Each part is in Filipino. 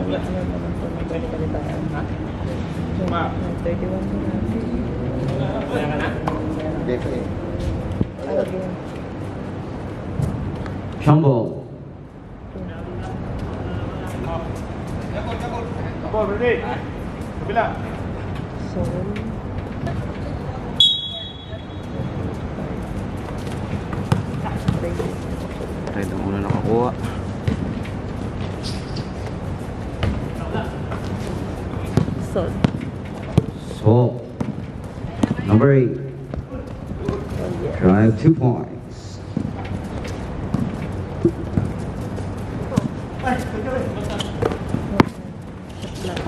Wala naman po ng balitaan. Ha? 31 po natin. Kaya ka na? Hindi pa eh. Ayun. Shambo. Ako, ready? Kabila. So, Red ang una nakakuha. Salt. So, number 8. Oh, yeah. Drive 2 points.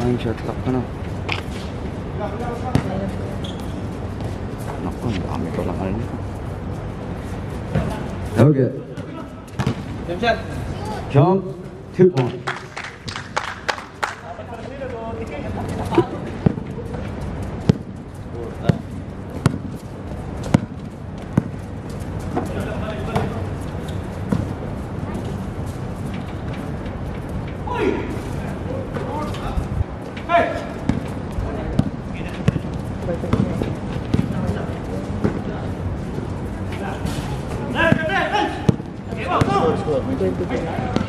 Ay, shot clock ka na. Naku, ang dami ko lang ano. Okay. Jump 2 points.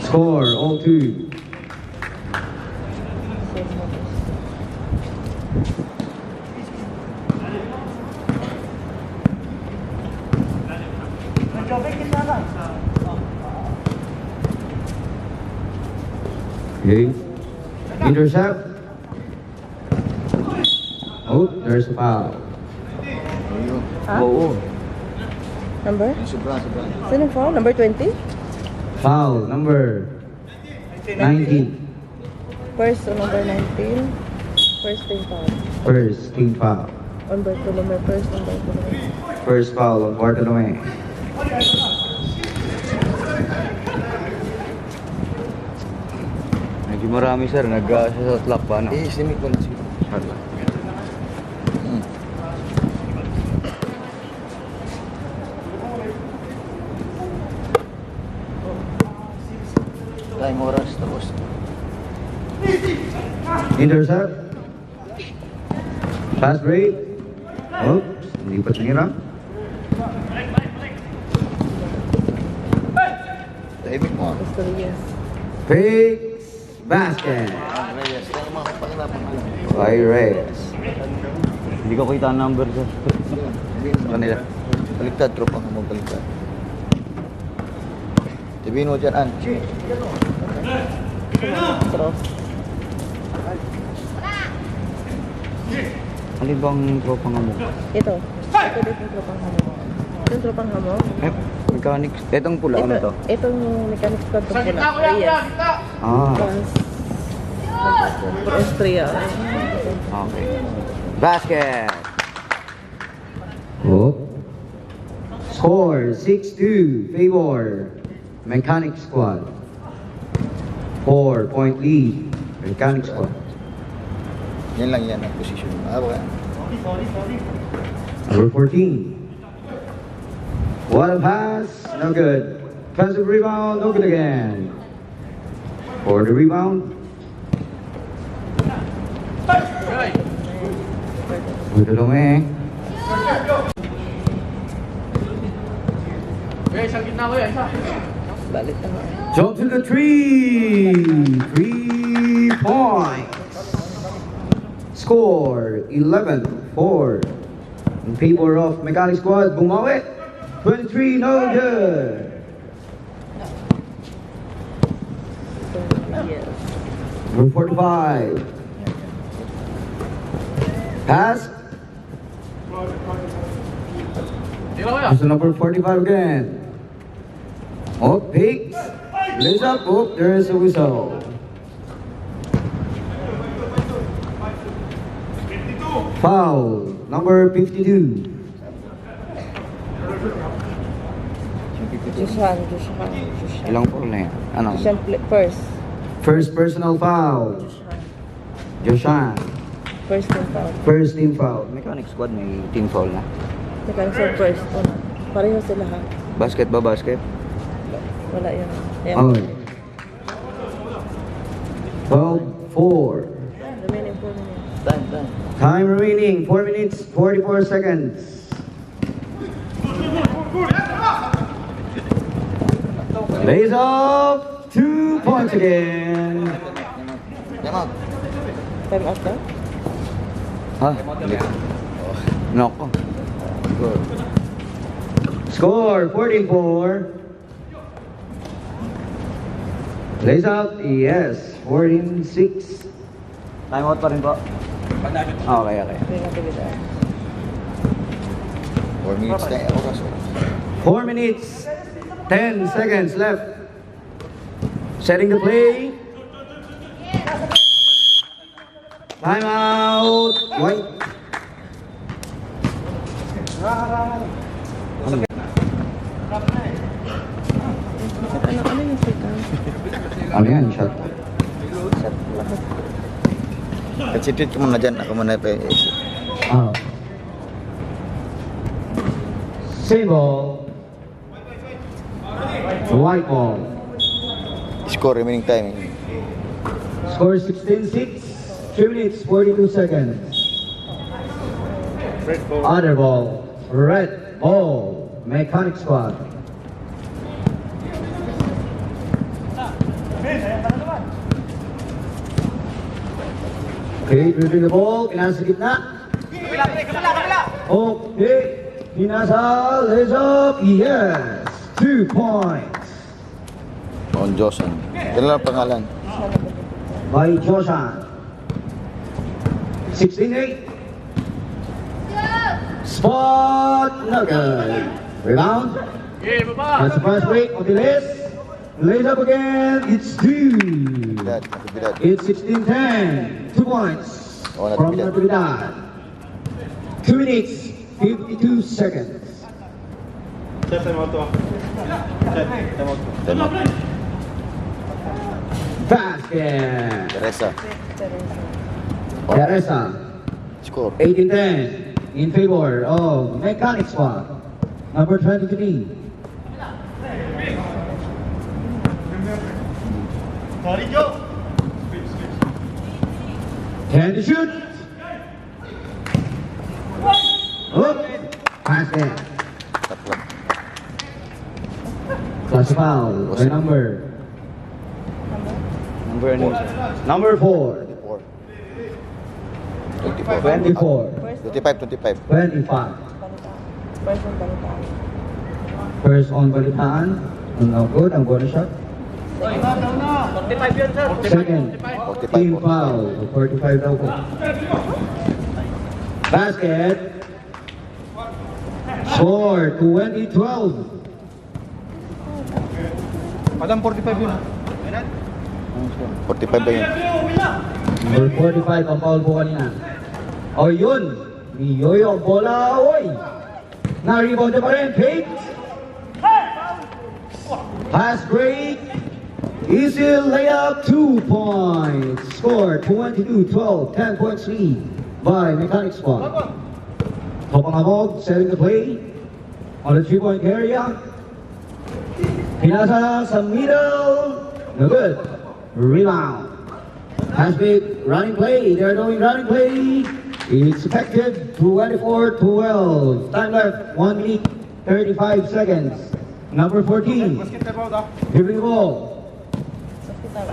Score 0-2. Okay. Intercept. Oh, there's a foul. Ayun. Ha? Oo. Number? Sobra. Sino foul? Number 20? Foul number 19. First o number 19? First team foul. First team foul. On Bartolome, first on Bartolome. First foul on Bartolome. Medyo marami sir, sa slap pa na. Eh, sini ko na siya. Time oras tapos. Intercept. Pass break. Oops, lipat na hirap. Timing mo. Gusto yes. Fix basket. Reyes, tayo mga kapakirapan alam. By Reyes. Hindi ko kita ang number sir. Kanila. Baliktad, tropa ka mo baliktad. Sabihin mo dyan, An. Cross. Ano bang tropang mo? Ito. Ito din yung tropang hamog. Ito yung tropang hamog. Eh, mechanics. Etong pula, ano to? Itong mechanics club to pula. Yes. Ah, For Austria. okay. Basket. Oh. Score 6-2. Favor. Mechanic squad. 4-point lead. Mechanic squad. Yan lang yan ang position. Wala. Number 14. What a pass. No good. Offensive rebound. No good again. For the rebound. Bartolome. Isang gitna ko yan, isa. Balik na nga. Jump to the 3. 3 points. Score 11-4. In favor of Mechanic Squad, bumawi. 23, no good. Yes. Number 45. Pass. This is number 45 again. Oh, peaks. Lays up. Oh, there is a whistle. Foul. Number 52. Jushan. Ilang foul na yan? Ano? Jushan first. First personal foul. Joshan. First team foul. First team foul. Mechanic Squad may team foul na. Mechanics club first. Pareho sila ha. Basket ba? Basket? Wala yun. Ayan. Okay. 12 4. Remaining 4 minutes. Time. Time remaining 4 minutes 44 seconds. Lays off 2 points again. Time out. Time out daw? Ha? Nako. Good. Score 14-4. Lays out, yes, 14-6. Time out pa rin po. Okay. May nabilidad. 4 minutes tayo. Oras. 4 minutes, 10 seconds left. Setting the play. Time out. White. Ano yung second? Ano yan, shot? Concentrate ka muna dyan. Ako muna pa. Ah. Same ball. White ball. Score remaining time. Score 16-6. 3 minutes, 42 seconds. Other ball. Red ball. Mechanic squad. Okay, dribbling the ball. Pinasa sa gitna. Okay. Pinasa. Lays up. Yes. 2 points. On Josan. Yan lang ang pangalan. By Joshan. 16-8. Spot. No good. Rebound. Okay, baba. That's the first break. Mabilis. Lays up again. It's 2. Natividad. Natividad. It's 16-10. 2 points Oh, from Natividad. Natividad. 2 minutes, 52 seconds. Time out to. Time out. Basket. Teresa. Teresa. Score. 18-10 in favor of Mechanic Squad. Number 23. Can to shoot. Hook. Basket. Tatlo. Plus foul. By number. Number 4. 24. 24. 25. 25. First one balitaan. First on Balitaan. No good. Ang bonus shot. 45 yun, sir. Second. 45. Team foul. 45 daw po. Basket. Score 20-12. Madam, 45 yun. 45 ba yun? Number 45 ang foul po kanina. O yun. Ni Yoyo ang bola. Oy. Na-rebound niya pa rin. Fake. Pass break. Easy layup. 2 points. Score 22-12. 10 points lead by Mechanic Squad. Topangabog setting the play on the 3-point area. Pinasa sa middle. No good. Rebound. Pass big. Running play. They're doing running play. It's effective. 24-12. Time left. 1 minute 35 seconds. Number 14. Dribbling the ball. Time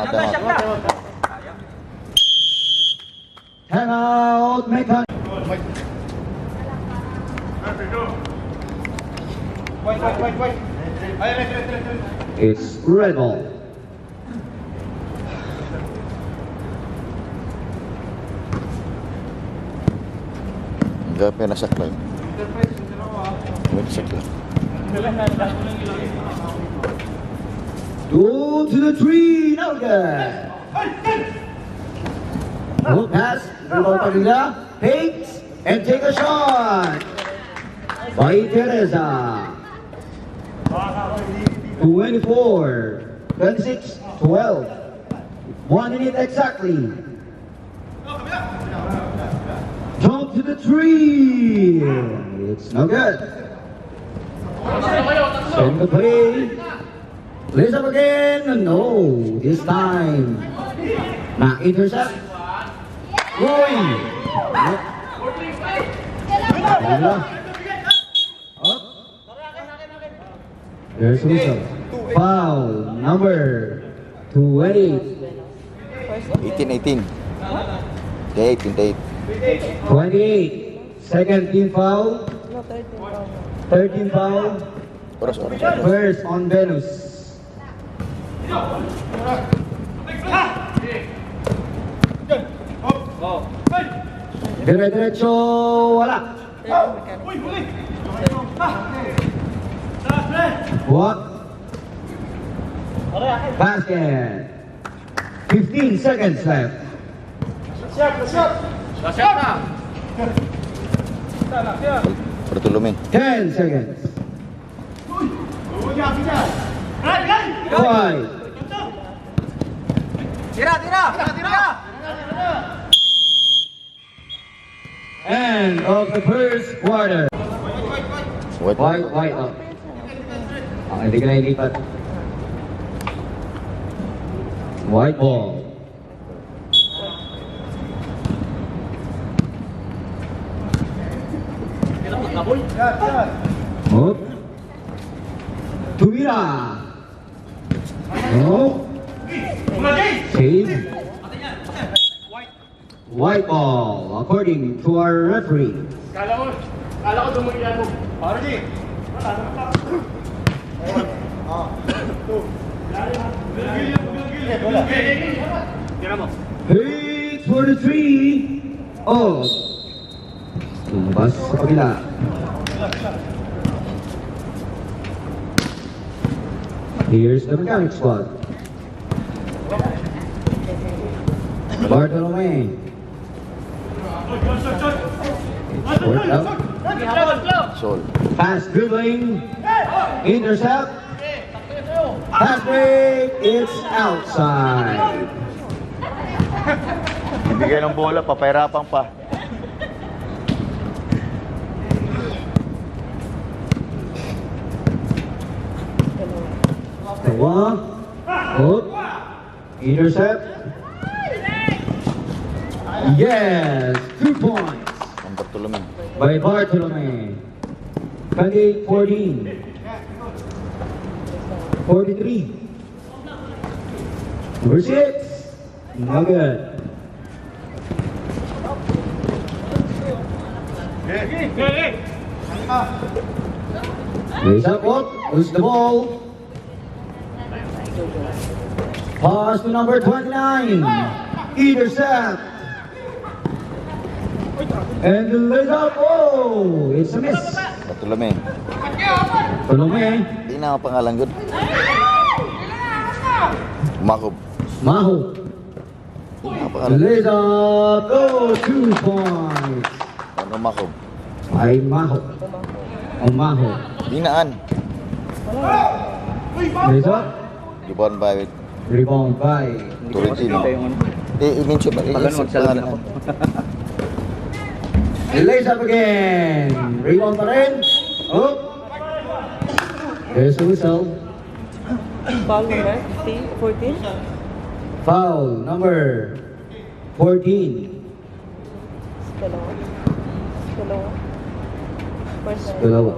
out. Time out. Mechanic. Wait. It's red ball. Enggak pernah sakla. May sakla. 2 to the 3. No good. Look pass. Rebound pa nila. Fakes and take a shot. By Teresa. 24, 26, 12. 1 minute exactly. Jump to the 3. It's no good. Send the play. Lays up again. No, this time Na-intercept. Uy! Wala. Up. There's whistle. Foul number 20. 18. 28. 28. Second team foul. No, 13. 13 foul. Oras. First on Venus. Dire-diretso, wala. What? Basket. 15 seconds left. Bartolome. 10 seconds. 5. End of the first quarter. White up. Hindi ka na ilipat. White ball. Move. Tumira. No. Save. White ball, according to our referee. Kala ko dumugilan mo. RG. Hits for the three. Oh. Lumabas sa kabila. Here's the mechanic squad. Bartolome. Short out. Sol. Pass dribbling. Intercept. Pass break. It's outside. Ibigay ng bola, papahirapan pa. One. Hook. Intercept. Yes. 2 points Ang Bartolome. by Bartolome. Candidate 14. 43. Number 6. No good. Raise up, what? Lose the ball. Pass to number 29. Intercept. And the lays up. Oh, it's a miss. Bartolome. Bartolome. Di na ang pangalan good. Makob. Maho. Di na ang pangalan. Lays up. Oh, 2 points. Ano Makob? Ay, Maho. Oh, Maho. Dinaan. Lays up. Rebound by Rebound by Tolentino. I-mention ba? I-mention pangalan. lays up again. Rebound pa rin. Oh. There's a whistle. Foul number 14. Foul number 14. Dalawa. First. Spalawa.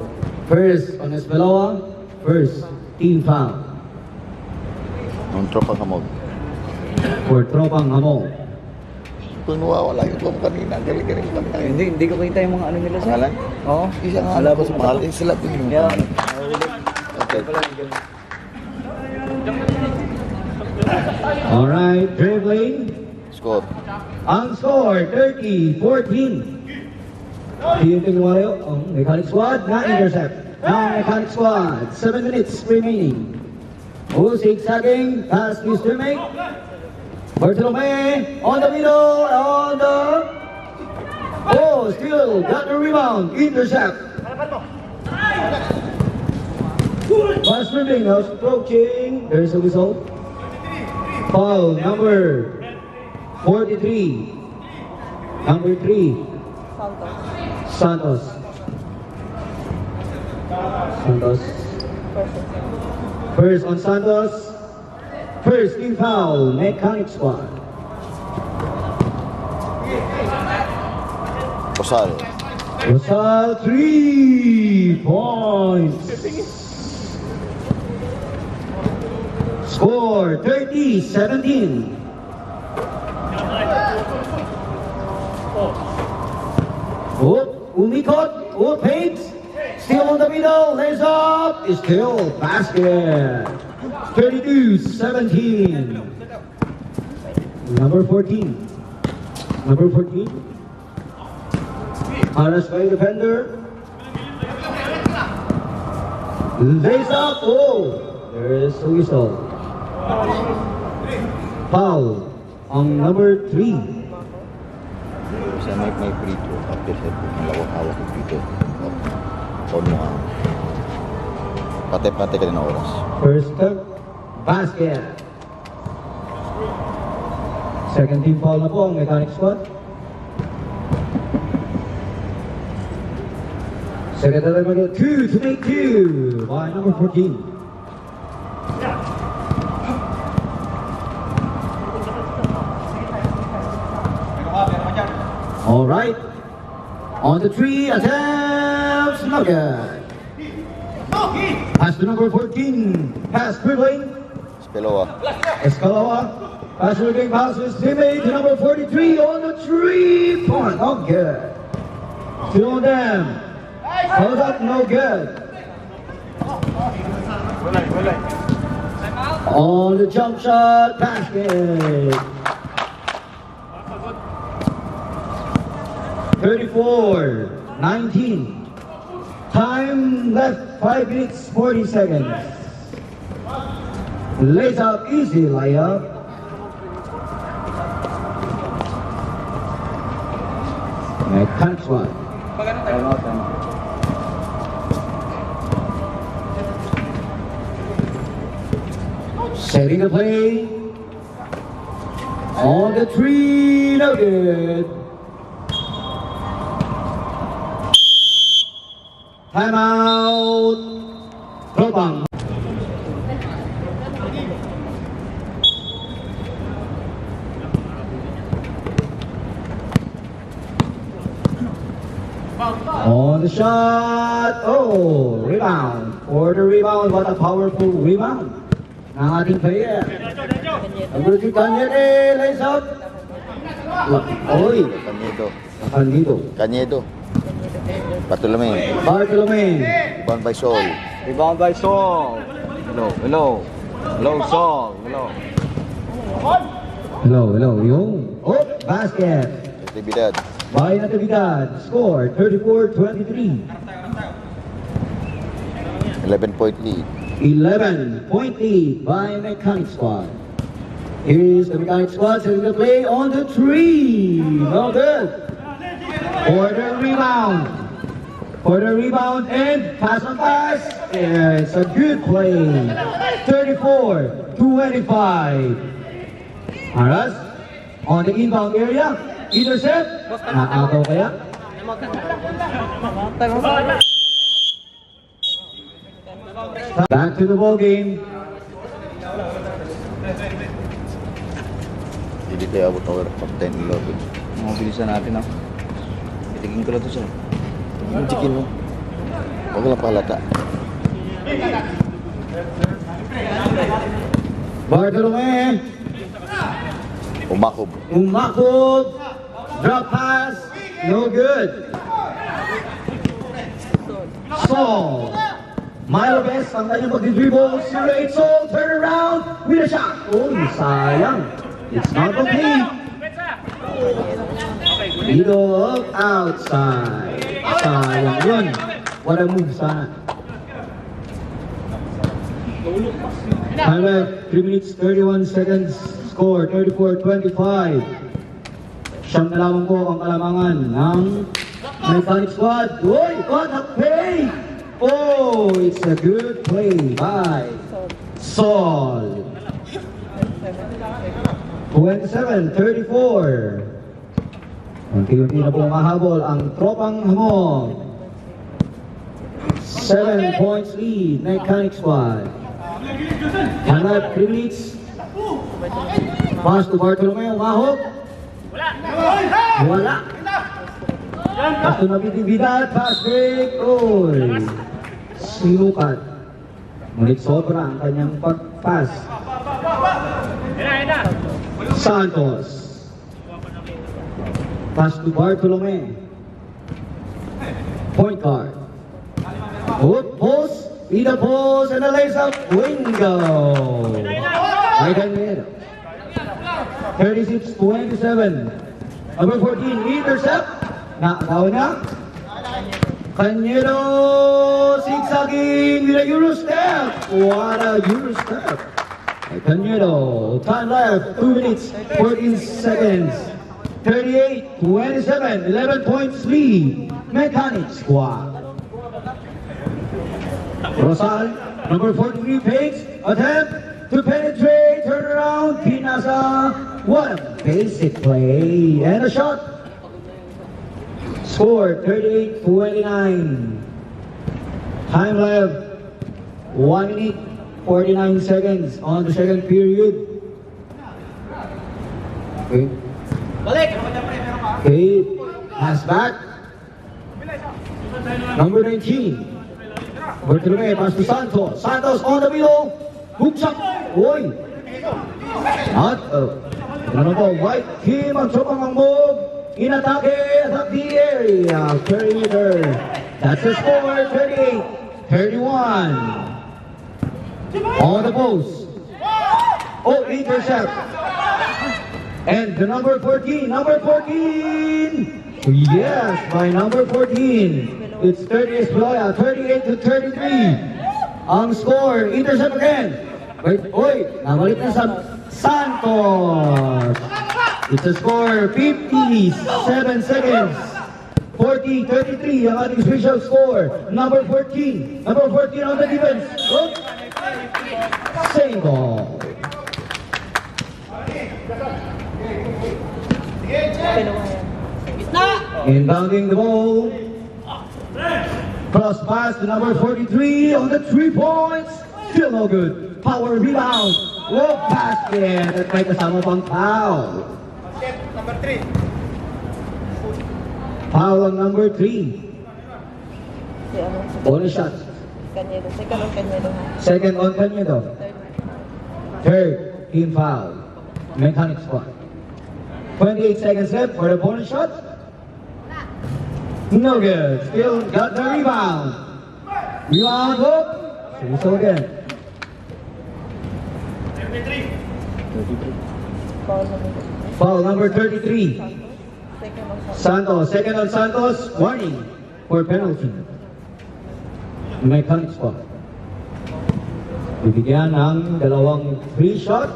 First on Spalawa. First team foul Ang tropa kamog. for Tropang Hamog. Kung nawawala yung tropa kanina, galing-galing pa tayo. Hindi ko kita yung mga ano nila sa. Pangalan? Oo. Isa nga. Wala ba sa Mahal din sila din yung Yeah. pangalan. Okay. Alright, dribbling. Score. Ang score, 30-14. Team Pingwayo, Mechanic Squad, na-intercept. Now Mechanic Squad, 7 minutes remaining. Oh, zigzagging, pass is to make. Bartolome, on the middle, on the... Oh, still got the rebound, intercept. Pass dribbling, now approaching. There's a whistle. Foul number 43. Number 3. Santos. Santos. First on Santos. First team foul, Mechanic Squad. Rosal. Rosal, 3 points. Score 30-17. Umikot, paints. Still on the middle, lays up, is still basket. 32-17. Number 14. Harassed by defender. Lays up, there is a whistle. Foul on number 3. Sa may free throw. After set po, malawak-hawak yung free throw. Phone mo ha. Patay-patay ka din ng oras. First up, basket. Second team foul na po ang Mechanic Squad. Second attempt, 2 to make 2 by number 14. All right. On the 3 attempts, no good. Pass to number 14. Pass dribbling. Speloa. Escaloa. Pass dribbling passes teammate to number 43 on the 3-point. No good. Two on them. Hold up, no good. On the jump shot, basket. 34-19. Time left 5 minutes 40 seconds. Lays up, easy layup. Mechanic Squad. Setting the play. On the 3, no good. Timeout. Tropang. On the shot. Rebound. For the rebound, what a powerful rebound. Ng ating player. Number 3, Cañete, lays out. Oy, Cañedo. Candido. Bartolome. Rebound by Sol. Rebound by Sol. Hello, Sol. Hello, yung. Basket. Actividad. By Natividad. Score 34-23. 11-point lead. 11-point lead by Mechanic Squad. Here's the Mechanic Squad setting the play on the 3. No good. For the rebound and pass on pass. Yeah, it's a good play. 34-25. Aras on the inbound area. Intercept. Nakakaw kaya? Back to the ball game. Hindi tayo abot ng pag 10-11. Mabilisan natin ah. Itigin ko lang to sir. Yung chicken mo. Huwag lang pahalata. Bartolome. Umakob. Drop pass. No good. Sol. Milo Best ang kanyang pag-dribble. 08 Sol. Turn around with a shot. Sayang. It's not complete. Dito outside. Sayang yun. What a move sana. Time left 3 minutes 31 seconds. Score 34-25. Siyang na lamang po ang kalamangan ng Mechanic Squad. What a play! It's a good play by Sol. 27-34. Unti-unti na po mahabol ang tropang hamon. 7 points lead, Mechanic Squad. Hanap 3 minutes Pass to Bartolome, umahog. Wala. Pass to Natividad, pass break. Oy. Sinukat. Ngunit sobra ang kanyang pag-pass. Santos. Pass to Bartolome. Point guard. Good post. Either post and a lace up. Wingo. Right hand middle. 36-27. Number 14, intercept. Nakagawa na. Cañero zigzagging with a Euro step. What a Euro step. Cañero, time left, 2 minutes, 14 seconds. 38-27, 11 points lead. Mechanic Squad. Rosal, number 43, fakes, attempt to penetrate, turn around, Pinasa. What a basic play. And a shot. Score 38-29. Time left 1 minute 49 seconds on the second period. Okay. Okay. Pass back. Number 19. Bartolome, pass to Santos. Santos on the middle. Hook shot. Oy. At, ano po, white team ang tropang ang move. In-atake at the area. Perimeter. That's the score, 38-31. On the post. Oh, intercept. And the number 14. Yes, by number 14. It's 38-33. On score, intercept again. Wait, nabalik na sa Santos. It's a score, 57 seconds. 40-33 ang ating special score. Number 14 on the defense. Look. Same ball. Inbounding the ball. Cross pass to number 43 on the 3 points. Still no good. Power rebound. Low basket. At may kasama pang foul. Number 3. Foul on number 3. Si ano? Bonus shot. Cañedo. Second on Cañedo ha. Second on Cañedo. Third team foul. Mechanic Squad. 28 seconds left for the bonus shot. No good. Still got the rebound. Rebound hook. So again. 33. Foul number Foul number 33. Second on Santos. Second on Santos. Warning for penalty. Mechanic Squad. Bibigyan ng dalawang free shot.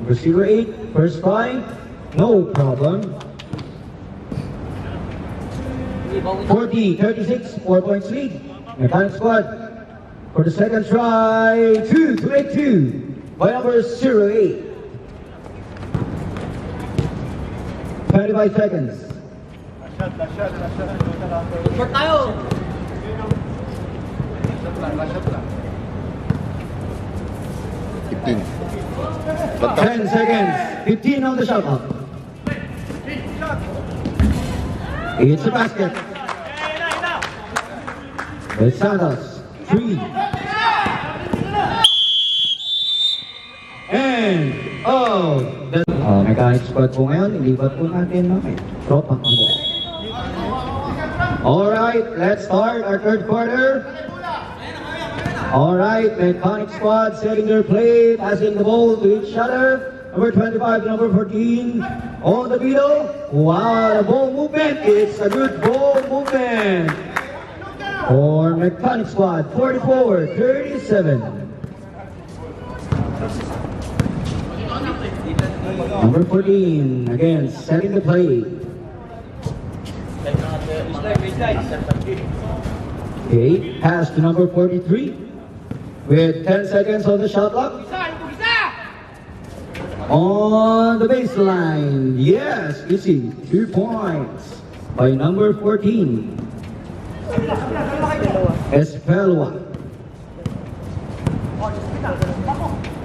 Number 08. First try. No problem. 40-36. 4 points lead. Mechanic Squad. For the second try. 2-2-8-2. By number 08. 25 seconds. Short tayo. 15. 10 seconds. 15 on the shot clock. It's a basket. It's Santos. 3. And the Mechanic Squad po ngayon, ilipat po natin ng tropang ang ball. Alright, let's start our third quarter. Alright, Mechanic Squad setting their play, passing the ball to each other. Number 25, number 14 on the middle. Wow, the ball movement. It's a good ball movement for Mechanic Squad. 44-37. Number 14 again setting the play. Okay, pass to number 43 with 10 seconds on the shot clock. On the baseline, yes, easy, 2 points by number 14, Espelwa.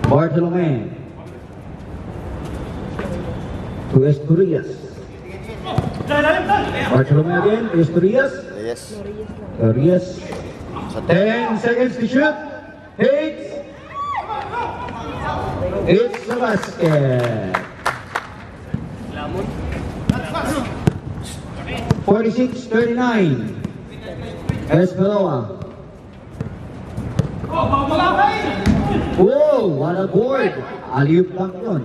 Bartolome. to Estorias. Bartolome again, to Estorias. Yes. Estorias. 10 seconds to shoot. Hits. It's a basket. 46-39. Espeloa. Whoa, what a board. Alley-oop lang yun.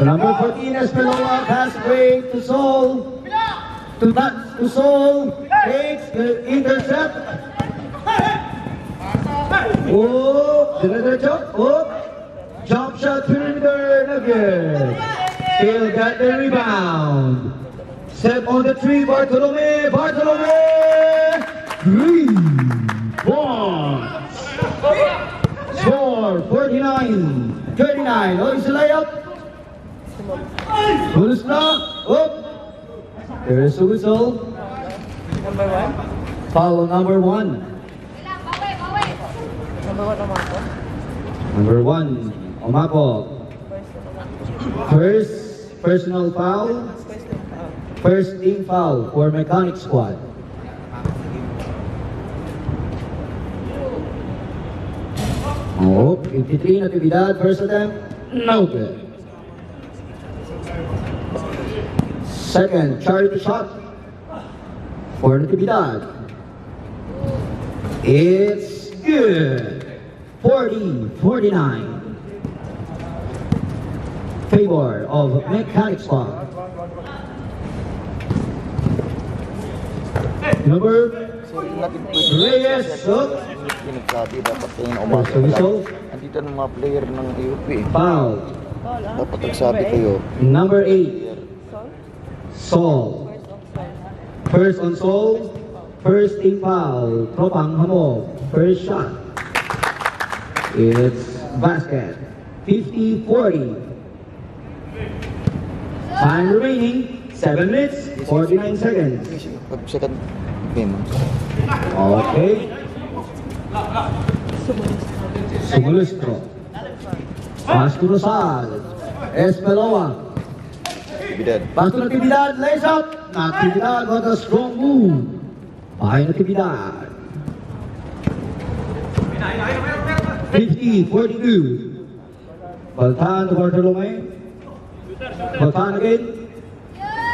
Number 14, Espeloa, pass break to Sol. To Sol. Takes the intercept. Oh, diretso. Oh, jump shot perimeter, no good. Still got the rebound. Step on the tree, Bartolome. 3 points. Score 49-39. Oh, it's a layup. Tulos na. Oh, there's a whistle. Number 1? Foul number 1. Number 1 Omako. Number 1, Omako. First personal foul. First team foul for Mechanic Squad. Oh, 53 natividad. First attempt, no good. Second, charity shot for natividad. It's good. 40-49. Favor of Mechanic Squad. Number Reyes. Oh. Pinagsabi, dapat kayo umaga So, whistle. Andito ng mga player ng UP. Foul. Dapat nagsabi kayo. Number 8, Sol. First on Sol. First team foul. Tropang Hamog. First shot. It's basket. 50-40. Time remaining. 7 minutes, 49 seconds. Second game. Okay. Sumulistro. Pass to Rosal. Espeloa. Bidad. Pass to Natividad. Lays up. Natividad got a strong move. By Natividad. 50-42. Baltan to Bartolome. Baltan again.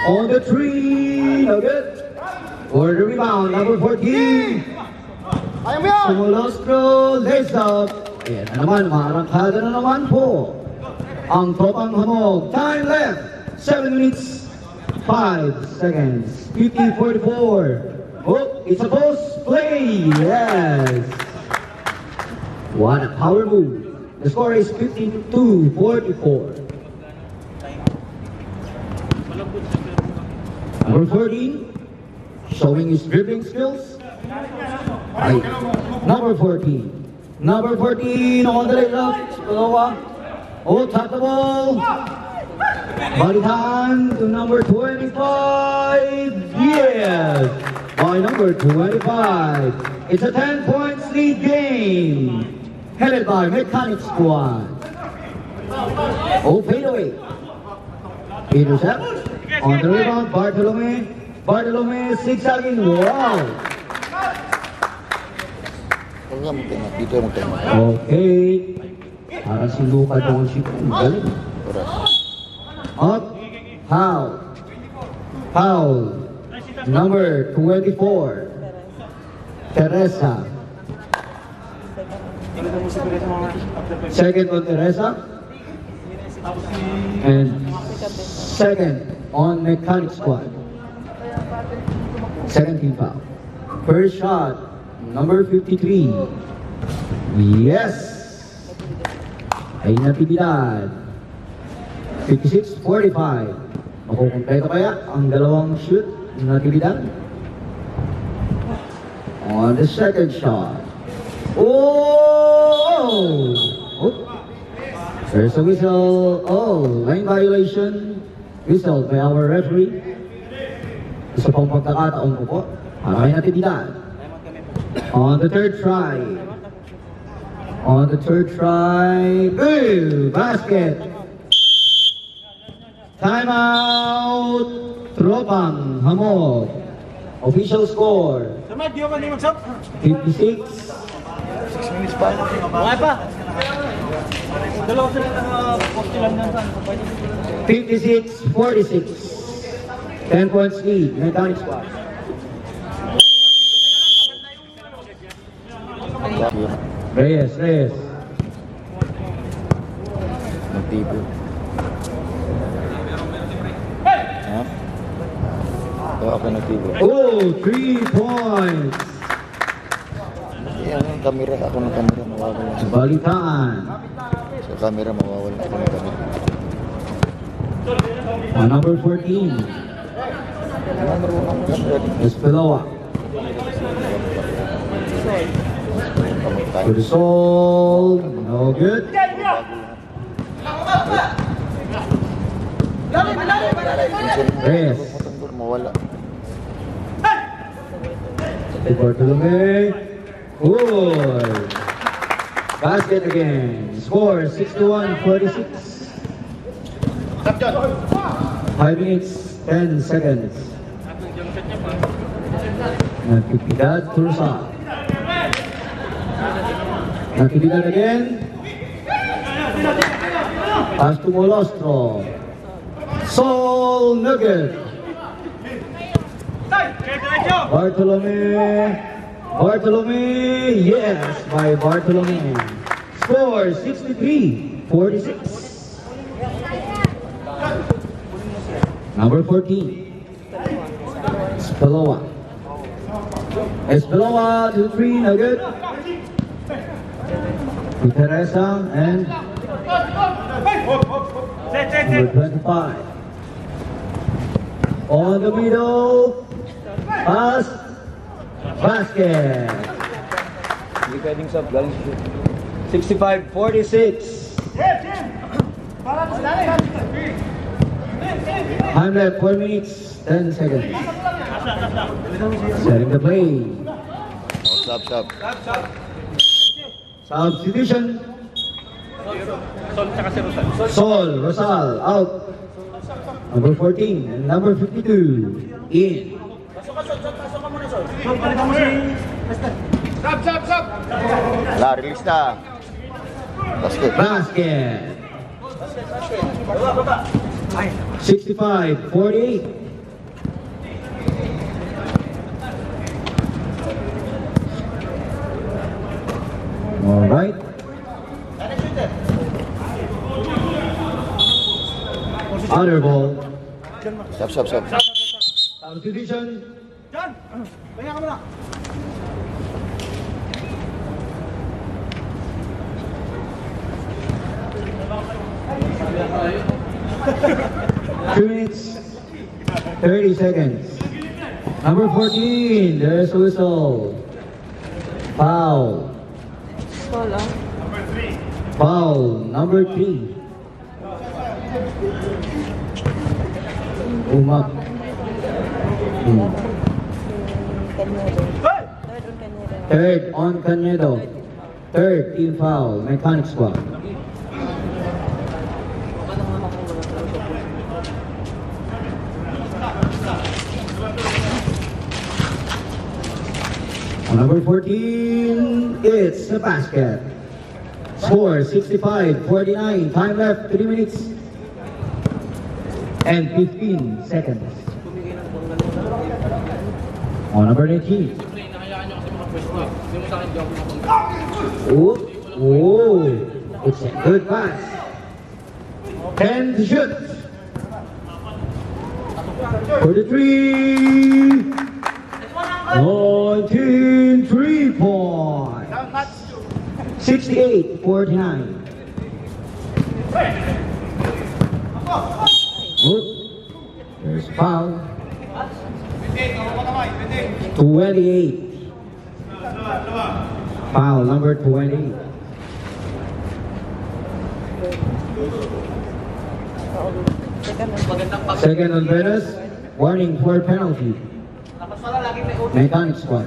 On the tree. No good. For the rebound, number 14. Sumulostro, lays up. Ayan na naman, maarangkada na naman po. Ang Tropang Hamog. Time left. 7 minutes, 5 seconds. 50-44. Oh, it's a post play. Yes. What a power move. The score is 52-44. Number 14, showing his dribbling skills. Right. Number 14. Number 14 on the left. Lowa. Oh, tap the ball. Body hand to number 25. Yes. By number 25. It's a 10 points lead game. Headed by Mechanic Squad. Oh, fade away. Intercept. On the rebound, Bartolome. Bartolome, zigzagging. Wow. Huwag nga magtema. Dito magtema. Okay. Parang sinukad ako si Galing. Oras. Up. Foul. Foul. Number 24. Teresa. Second on Teresa. And second on Mechanic Squad. Second team foul. First shot, number 53. Yes! Ay natividad. 56-45. Makukumpleto kaya ang dalawang shoot ng natividad? On the second shot. Oh! Oh! There's a whistle. Oh, line violation. Whistle by our referee. Isa pang pagkakataon ko po. Para kay natividad. On the third try. On the third try. Boo! Basket. Timeout. Tropang Hamog. Official score. Sama, di ako hindi mag-sub. 56. 6 minutes pa. Okay pa. Dalawa sila poste lang yan saan. 56-46. 10 points lead. Mechanic squad. Reyes. Nagtibo. Ha? Ako nagtibo. Oh, 3 points. Yan ang camera. Ako ng camera mawawala. Balitaan. Sa camera mawawala. Ako ng camera. Number 14. Number 1 ang camera. Espeloa. Kamuntay. To the soul. No good. Reyes. Mawala. To Bartolome. Good. Basket again. Score 61-46. 5 minutes, 10 seconds. Natividad to Rosal. Natividad again. Pass to Molostro. Sol Nugget. Bartolome, yes, by Bartolome. Score 63-46. Number 14. Espeloa to 3, no good. To Teresa and number 25. On the middle. Pass. Basket. Hindi pwedeng sub, galing sa shoot. 65-46. Time left 4 minutes, 10 seconds. Setting the play. Stop. Substitution. Sol, Rosal, out. Number 14 and number 52, in. Wala, release na. Basket. Basket. 65-48. All right. Other ball. Stop. Substitution. John! Pahinga ka muna. Two minutes, 30 seconds. Number 14, there's a whistle. Foul. Foul, number 3. Umap. Third on Canedo. Third team foul, Mechanic squad. Number 14, it's the basket. Score 65-49. Time left 3 minutes and 15 seconds. On number 18. Oh, it's a good pass. 10 to shoot. For the 3. 19 3 points. 68-49. There's foul. 28. Foul number 20. Second on Venus. Warning for penalty. Mechanic squad.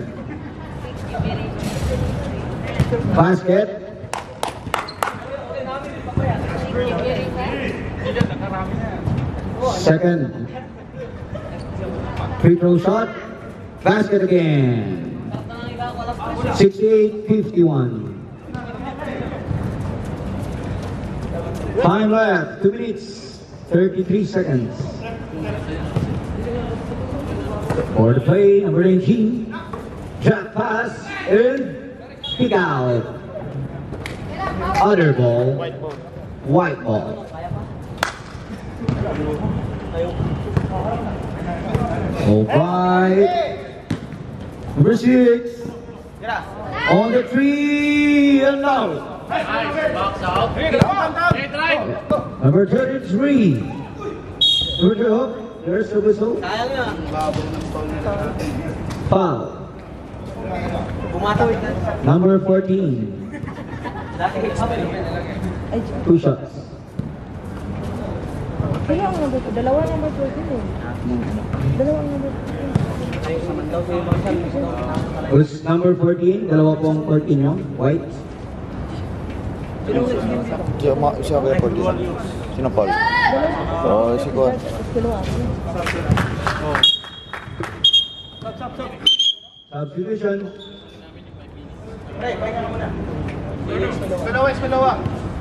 Basket. Second free throw shot, basket again. 68-51. Time left, 2 minutes, 33 seconds. For the play, number 19, drop pass, and kick out. Other ball, white ball. Oh, by number 6 on the 3 and out. Number 33. Number 2, there's the whistle. Foul. Number 14. 2 shots. Dalawang number 14 eh. Dalawang number 14. Who's number 14? Dalawa pong 14 nyo? White? Siya ba yung 14? Sino Paul? Oo, si Kuan. Substitution.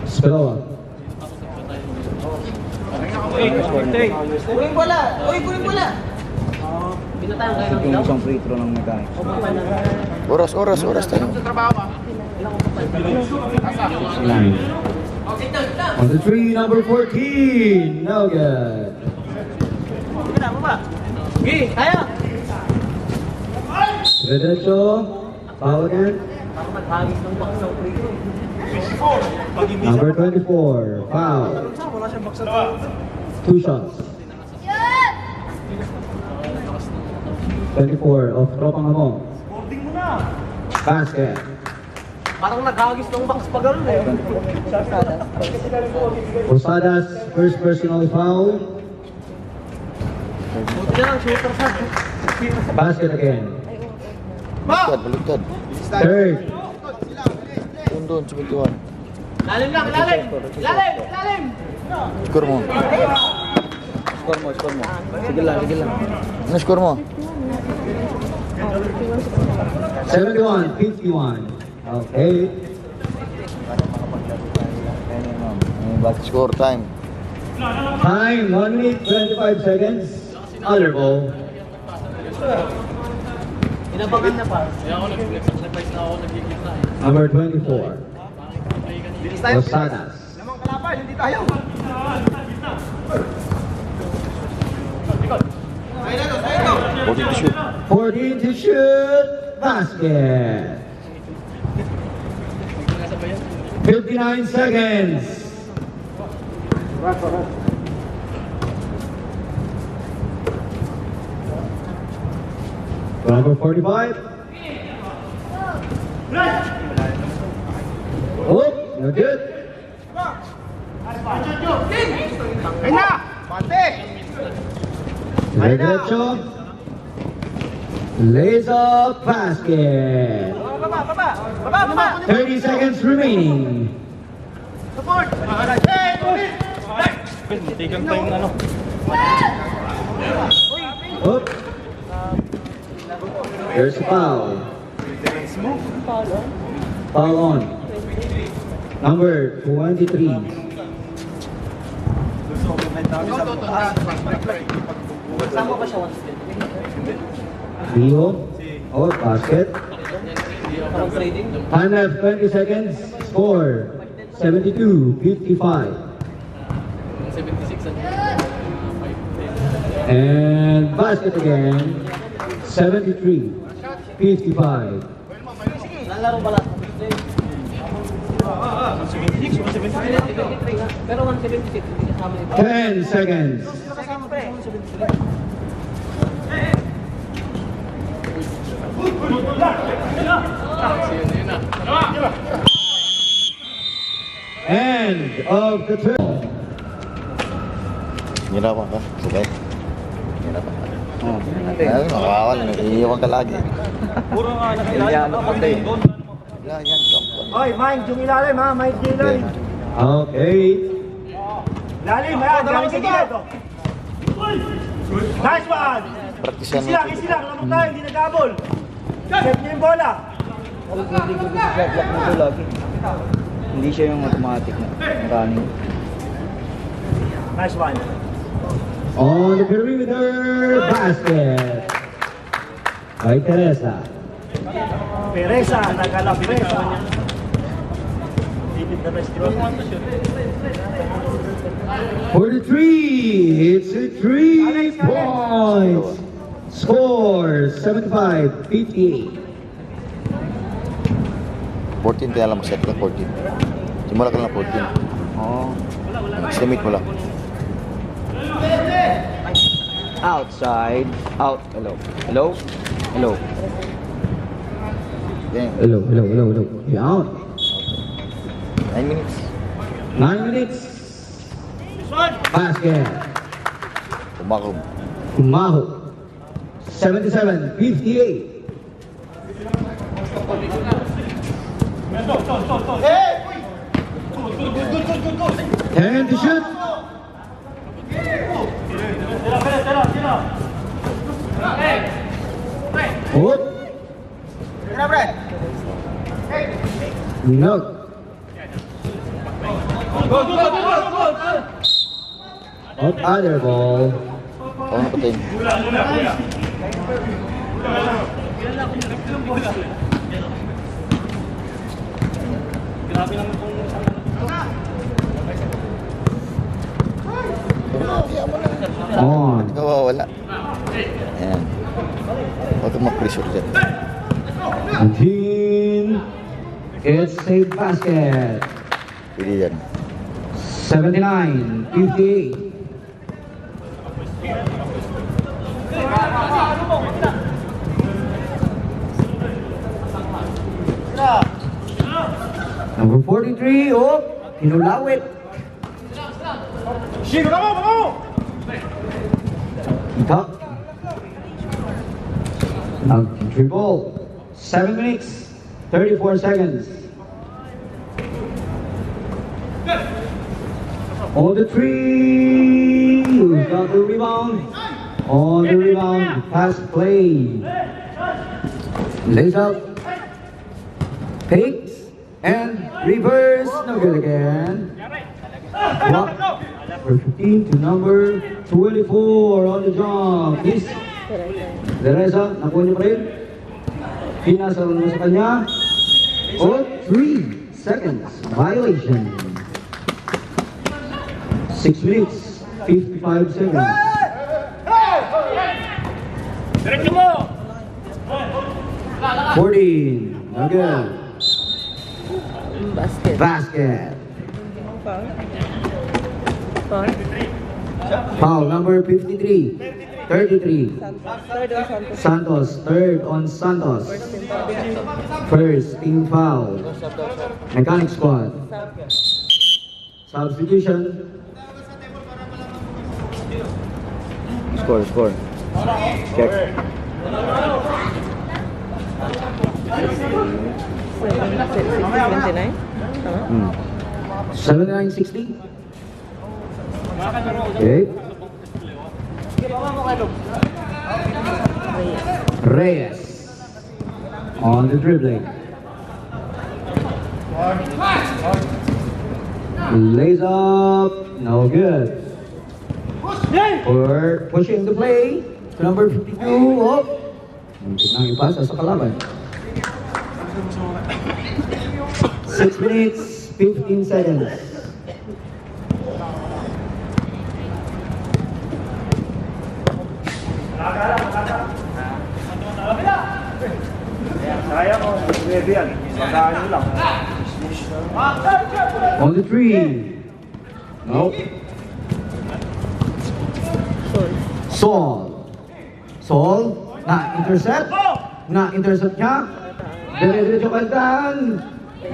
Spelawa. Kuling bola! Uy, kuling bola! Yung isang free throw ng mechanics. Oras tayo. 9. On the 3, number 14. No good. Kaya! Redecho. Foul again. Number 24. Foul. 2 shots. 24 of Tropang Among. Basket. Parang naghagis ng box pa gano'n eh. Posadas, first personal foul. Buti na lang, shooter sa. Basket again. Baliktad. Third. Doon, 71. Lalim lang, lalim! Lalim! Lalim! Score mo. Score mo. Sige lang. Ano score mo? 71-51. Okay. Score time. Time, 1 minute, 25 seconds. Other ball. Inabangan na pa. Number 24. Posadas. Namang kalaban, hindi tayo. 14 to shoot. 14 to shoot. Basket. 59 seconds. Number 45. Oh, no good. Derecho. Lays up basket. 30 seconds remaining. Tigang tayong ano. Oop. There's a foul. Foul on. Number 23. Sama ba siya once din? Rio. Oh, basket. Parang trading? Time left 20 seconds. Score 72-55. 76 And basket again. 73-55. Nalaro ba lahat? Pero 176, hindi kasama ito. 10 seconds. Kasama pa eh. End of the turn. Hirapan ka. Sige. Hirapan ka. Oh, Ayun, makakawal. Iiwan ka lagi. Puro nga Yan, patay. Yan. Oy, mind yung ilalim ha, mind yung ilalim. Okay. Lalim ha, galing sa gilid. Nice one! Praktisan Easy lang, lamok tayo, hindi nag-abol. Set niyo yung bola. Hindi ko sa shot block nito lagi. Hindi siya yung automatic na running. Nice one. On the perimeter basket. By Teresa. Pereza, nagala Pereza. David the best. For the three, it's a 3 points. Score 75-58. 14 kaya lang mag-set ka 14. Simula ka lang 14. Oh. Estimate mo lang. Outside. Out. Hello. Hello. Hello. Game. Hello. You're out. 9 minutes. 9 minutes. Basket. Kumakom. Kumaho. 77-58. And to shoot. Hook. No. Up other ball. Ako na patin. On. Nawawala. Ayan. Huwag kang mag-pressure dyan. And team, it's a basket. Pili yan. 79-58. Number 43, oh, Inulawit. Sino ka mo? Top. Dribble. 7 minutes, 34 seconds. On the three, who's got the rebound? On the rebound, pass play. Lays out. Takes and reverse. No good again. Block. Number 15 to number 24 on the jump. Is Teresa, nakuha niyo pa rin. Pinasa mo sa kanya. On 3 seconds. Violation. 6 minutes, 55 seconds. Diretso mo! 14. No good. Basket. Basket. Foul. Foul. Foul number 53. 33. Third on Santos. Santos, third on Santos. First team foul. Mechanic squad. Substitution. Score. Check. 29. Tama? 79-60. Okay. Reyes. On the dribbling. Lays up. No good. Or pushing the play to number 52. Oh. Muntik nang ipasa sa kalaban. 6 minutes, 15 seconds. Kaya mo, ready yan. Sandaan nyo lang. On the three. Nope. Sol. Na-intercept. Na-intercept niya. Dire-diretso kantan.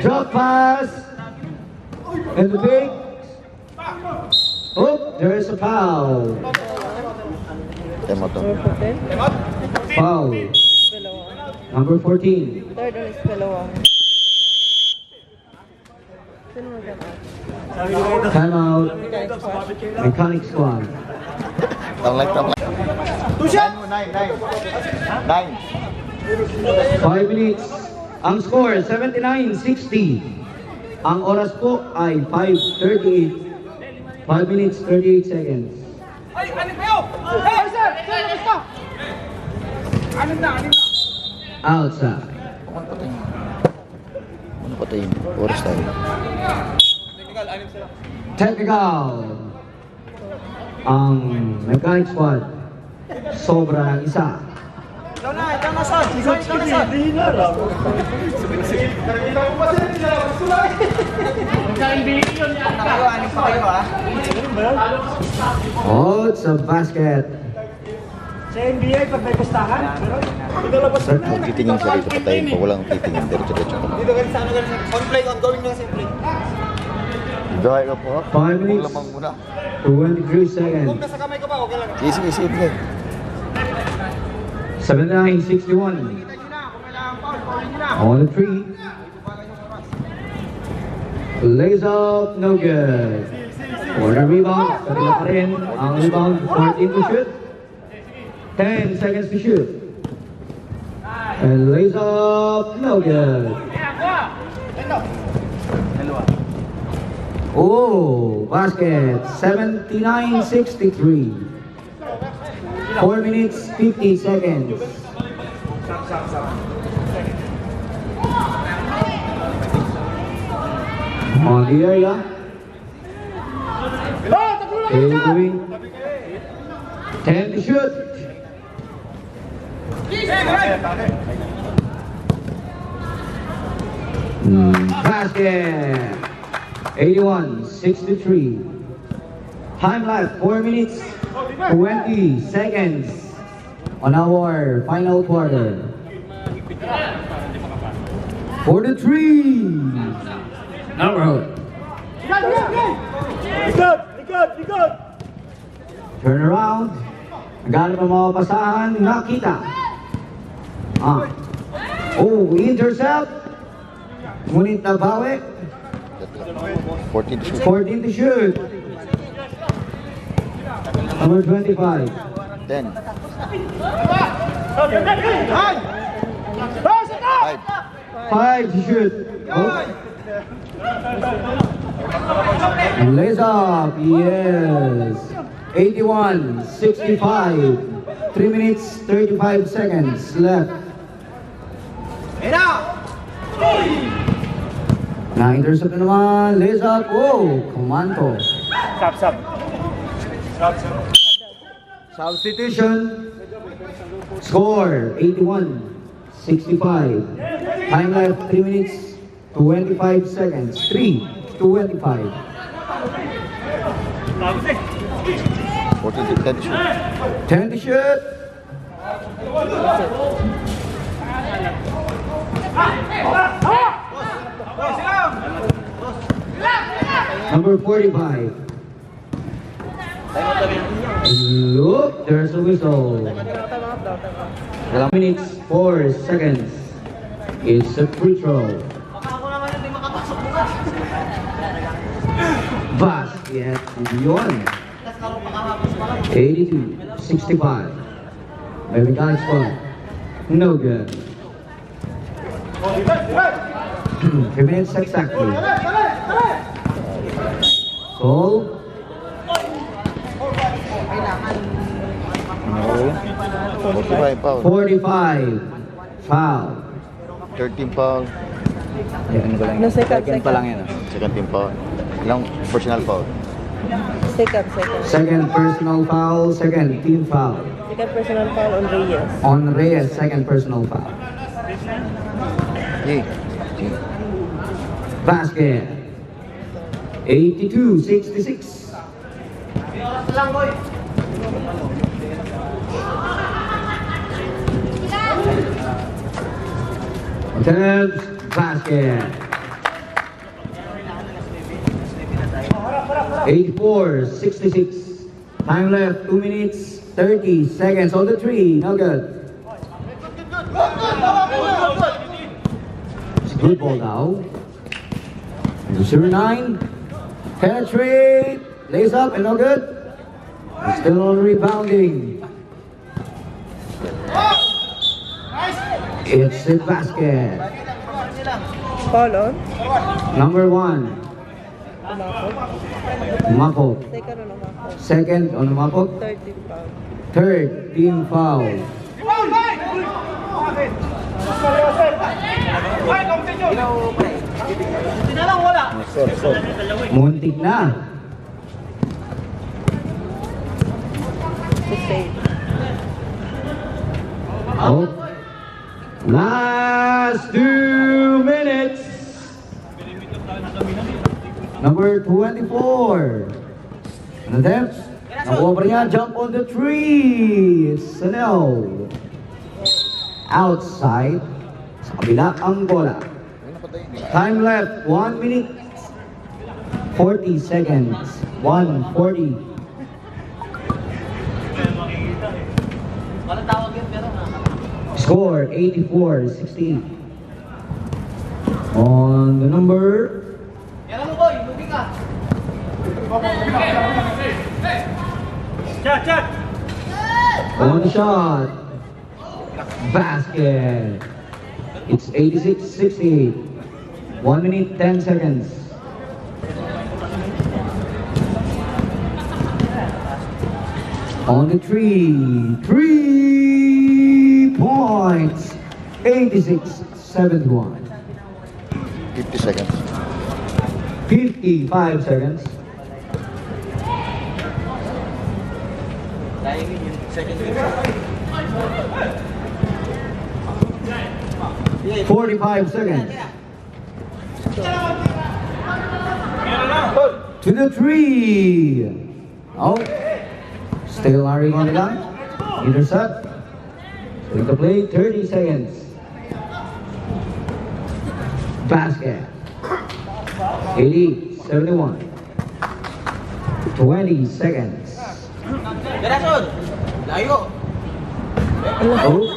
Drop pass. And the big. Oh, there is a foul. Tema to. Number 14. Foul. Dalawa. Number 14. Third on is dalawa. Sino mag-out? Timeout. Mechanic squad. Mechanic squad. Tang light. 9. 5 minutes. Ang score, 79-60. Ang oras po ay 5:38. 5 minutes, 38 seconds. Outside. Ano pa tayo? Oras tayo. Technical. Ang mechanic squad, sobra ng isa. Oh, it's a basket. Sa NBA, pag may pustahan, Huwag titingin siya rito, patayin pa. Walang titingin. Diretso-diretso ka lang. Dahil ka po. 5 minutes, Lamang muna. 23 seconds. Sige, sige. 79-61. On the 3. Lays up, no good. For the rebound, kanila pa rin. Ang rebound, 14 to shoot. 10 seconds to shoot. And lays up, no good. Oh, basket, 79-63. 4 minutes, 50 seconds. On the area. Doing 10 to shoot. Basket. 81-63. Time left 4 minutes, 20 seconds on our final quarter. For the 3. Number. Likod! Turn around. Galing ang mga pasahan, nakita. Oh, intercept. Ngunit nabawi. 14 to shoot. 14 to shoot. Number 25. 10. 5 to shoot. Oh. Lays up. Yes. 81-65. 3 minutes, 35 seconds left. Na-intercept na naman. Lays up. Oh, Comanto. Sap. Substitution. Score 81-65. Time left 3 minutes 25 seconds. 3:25. 14 to 10 to shoot. 10 to shoot. Number 45. Look, there's a whistle. 11 minutes, 4 seconds. It's a free throw. Basket, yun. 82-65. Maybe guys fun. No good. 3 minutes exactly. Goal. No. 45 foul. 45. Foul. 13 foul. No, second pa lang yan. Second team foul. Ilang personal foul. Second. Second personal foul. Second team foul. Second personal foul on Reyes. On Reyes, second personal foul. Yay. Basket. 82-66. Attempts, basket. 84-66. Time left 2 minutes 30 seconds on the 3. No good. It's a good ball now. Number 09. Penetrate. Lays up and no good. Still on rebounding. It's the basket. Foul on. Number 1, Umako. Mapot. Teka na naman ako. Second on Mapot. 13 foul. Third, team foul. Muntik na. To save. Oh. Last 2 minutes. Number 24. An attempt. Nakuha pa niya. Jump on the tree. Sanel. Outside. Sa kabila ang bola. Time left. 1 minute. 40 seconds. 1:40. Score 84-60. On the number. Chat! On the shot. Basket. It's 86-60. 1 minute 10 seconds. On the three. 3 points. 86-71. 50 seconds. 55 seconds. 45 seconds. To the three. Oh, still Larry on the line. Intercept. With the play, 30 seconds. Basket. 80-71. 20 seconds. Oh,